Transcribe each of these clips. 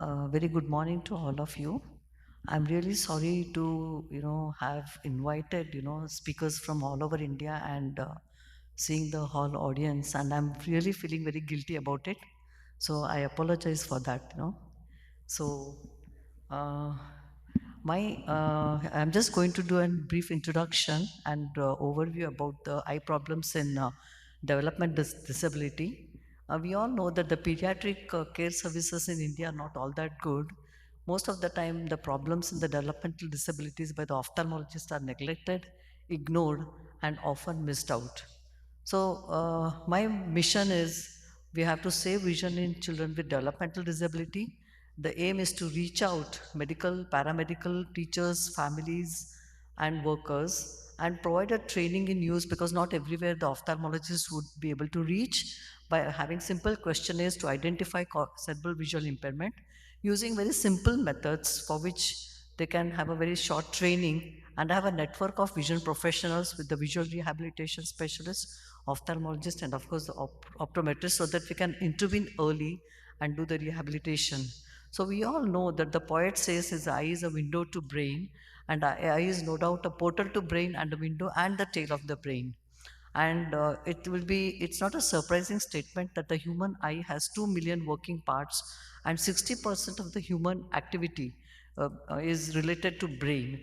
Very good morning to all of you. I'm really sorry to, have invited, speakers from all over India and seeing the whole audience, and I'm really feeling very guilty about it. So I apologize for that. So, uh, I'm just going to do a brief introduction and overview about the eye problems in development disability. We all know that the pediatric care services in India are not all that good. Most of the time, the problems in the developmental disabilities by the ophthalmologist are neglected, ignored, and often missed out. So, my mission is we have to save vision in children with developmental disability. The aim is to reach out medical, paramedical, teachers, families, and workers and provide a training in use because not everywhere the ophthalmologist would be able to reach by having simple questionnaires to identify cerebral visual impairment using very simple methods for which they can have a very short training and have a network of vision professionals with the visual rehabilitation specialists, ophthalmologists, and of course the optometrists so that we can intervene early and do the rehabilitation. So we all know that the poet says his eye is a window to brain, and eye is no doubt a portal to brain and a window and the tail of the brain. And it's not a surprising statement that the human eye has 2 million working parts and 60% of the human activity is related to brain.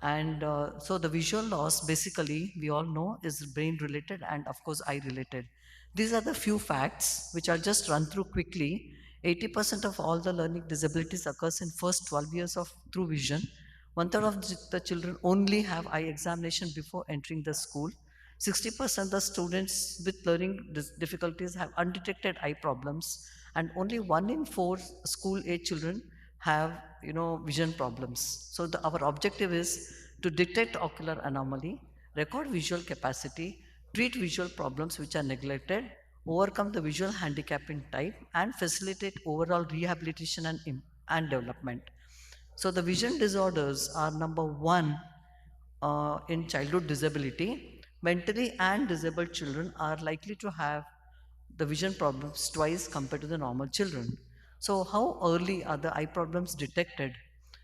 And so the visual loss, basically, we all know is brain related and of course eye related. These are the few facts which I'll just run through quickly. 80% of all the learning disabilities occurs in first 12 years of through vision. One third of the children only have eye examination before entering the school. 60% of the students with learning difficulties have undetected eye problems, and only 1 in 4 school age children have vision problems. So our objective is to detect ocular anomaly, record visual capacity, treat visual problems which are neglected, overcome the visual handicap in type, and facilitate overall rehabilitation and development. So the vision disorders are number one in childhood disability. Mentally and disabled children are likely to have the vision problems twice compared to the normal children. So how early are the eye problems detected?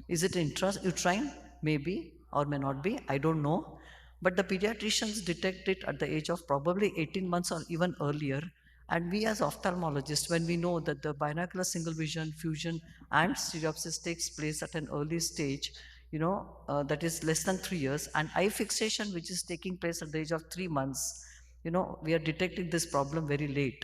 Is it intrauterine? Maybe or may not be. I don't know. But the pediatricians detect it at the age of probably 18 months or even earlier. And we as ophthalmologists, when we know that the binocular single vision, fusion, and stereopsis takes place at an early stage, that is less than 3 years, and eye fixation, which is taking place at the age of 3 months, we are detecting this problem very late.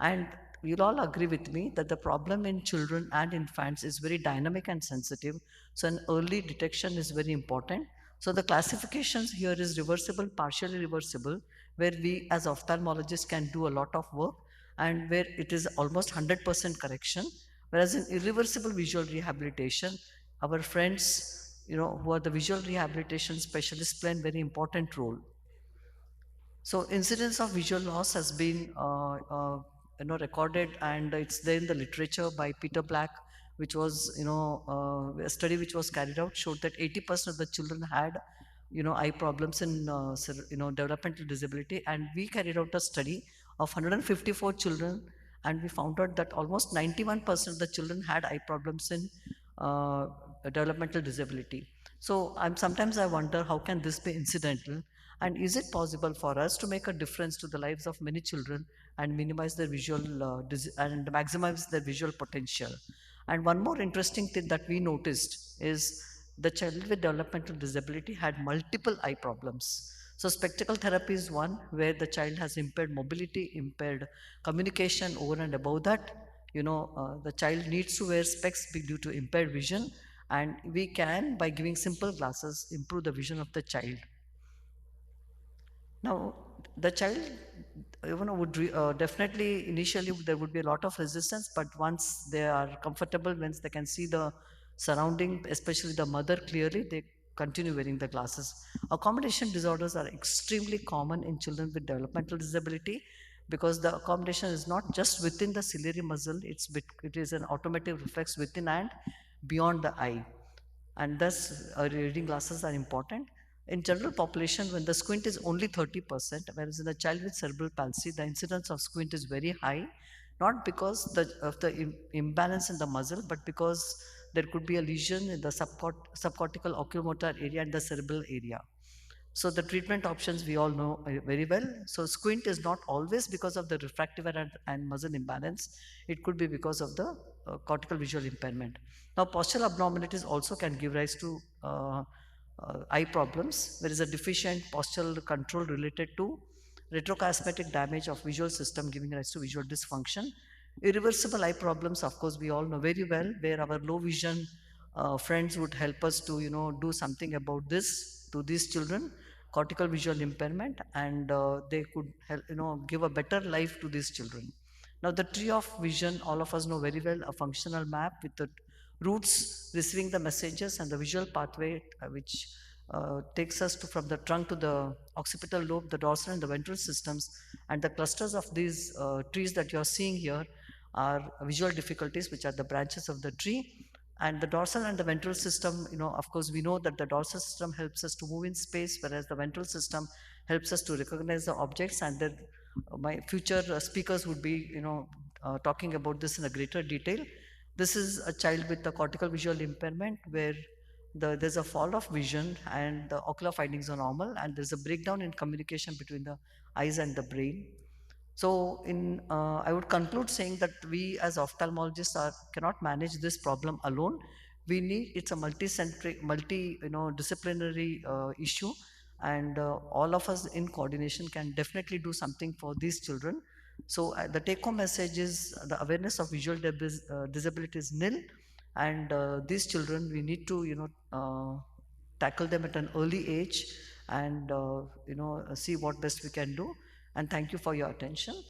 And you'll all agree with me that the problem in children and infants is very dynamic and sensitive. So an early detection is very important. So the classifications here is reversible, partially reversible, where we as ophthalmologists can do a lot of work and where it is almost 100% correction. Whereas in irreversible visual rehabilitation, our friends, who are the visual rehabilitation specialists play a very important role. So incidence of visual loss has been recorded, and it's there in the literature by Peter Black, which was a study which was carried out showed that 80% of the children had eye problems in developmental disability, and we carried out a study of 154 children, and we found out that almost 91% of the children had eye problems in developmental disability. So sometimes I wonder how can this be incidental, and is it possible for us to make a difference to the lives of many children and minimize their visual and maximize their visual potential? And one more interesting thing that we noticed is the child with developmental disability had multiple eye problems. So spectacle therapy is one where the child has impaired mobility, impaired communication. Over and above that, the child needs to wear specs due to impaired vision, and we can, by giving simple glasses, improve the vision of the child. Now, the child, would definitely initially there would be a lot of resistance, but once they are comfortable, once they can see the surrounding, especially the mother clearly, they continue wearing the glasses. Accommodation disorders are extremely common in children with developmental disability because the accommodation is not just within the ciliary muscle, it is an automatic reflex within and beyond the eye, and thus reading glasses are important. In general population, when the squint is only 30%, whereas in a child with cerebral palsy, the incidence of squint is very high. not because of the imbalance in the muscle, but because there could be a lesion in the subcortical oculomotor area and the cerebral area. So the treatment options we all know very well. So squint is not always because of the refractive error and muscle imbalance. It could be because of the cortical visual impairment. Now postural abnormalities also can give rise to eye problems. There is a deficient postural control related to retrochiasmatic damage of visual system giving rise to visual dysfunction. Irreversible eye problems, of course, we all know very well, where our low vision friends would help us to, do something about this to these children, cortical visual impairment, and they could help, give a better life to these children. Now, the tree of vision, all of us know very well, a functional map with the roots receiving the messages and the visual pathway which takes us from the trunk to the occipital lobe, the dorsal and the ventral systems, and the clusters of these trees that you are seeing here are visual difficulties, which are the branches of the tree. And the dorsal and the ventral system, of course, we know that the dorsal system helps us to move in space, whereas the ventral system helps us to recognize the objects. And then my future speakers would be, talking about this in a greater detail. This is a child with a cortical visual impairment where there's a fall of vision and the ocular findings are normal, and there's a breakdown in communication between the eyes and the brain. So, I would conclude saying that we as ophthalmologists cannot manage this problem alone. We need it's a multi-centric, disciplinary issue, and all of us in coordination can definitely do something for these children. So, the take-home message is the awareness of visual disability is nil, and these children we need to tackle them at an early age and see what best we can do. And thank you for your attention.